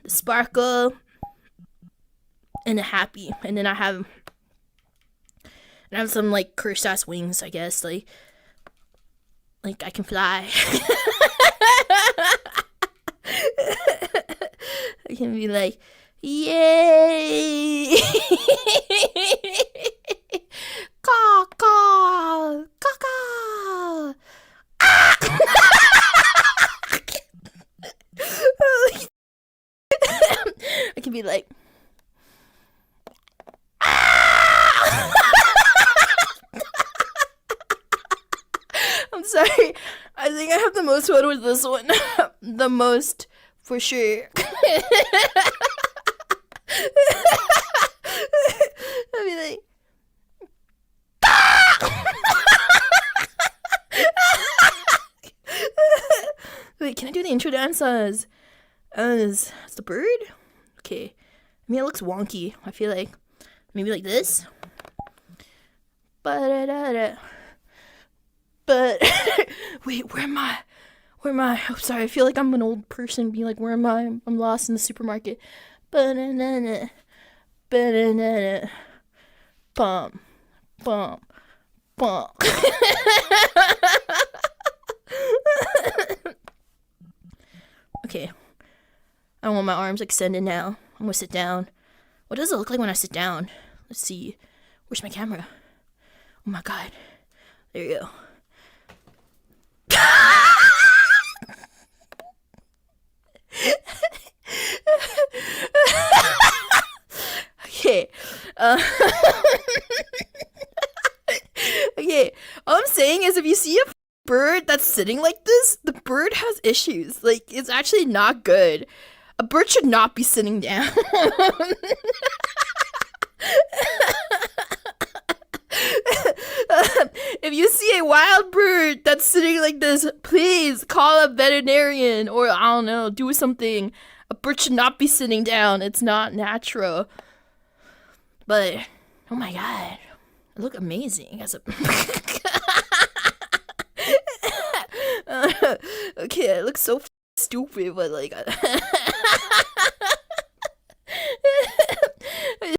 the sparkle, and the happy. And then I have some like cursed ass wings, I guess. Like I can fly. I can be like, yay! Caw, caw, caw, caw. Ah! I can be like, ah! I'm sorry. I think I have the most fun with this one. The most, for sure. I'll be like, ah! Wait, can I do the intro dance as the bird? Okay. I mean, it looks wonky. I feel like maybe like this. But wait, where am I? Oh, sorry, I feel like I'm an old person being like, where am I? I'm lost in the supermarket. Banana, banana, bum, bum, bum. Okay, I don't want my arms extended now. I'm gonna sit down. What does it look like when I sit down? Let's see. Where's my camera? Oh my god. There you go. Okay. Okay. All I'm saying is if you see a bird that's sitting like this, the bird has issues. Like, it's actually not good. A bird should not be sitting down. If you see a wild bird that's sitting like this, please call a veterinarian or I don't know, do something. A bird should not be sitting down. It's not natural. But oh my god, I look amazing as a. Okay, I look so stupid, but like.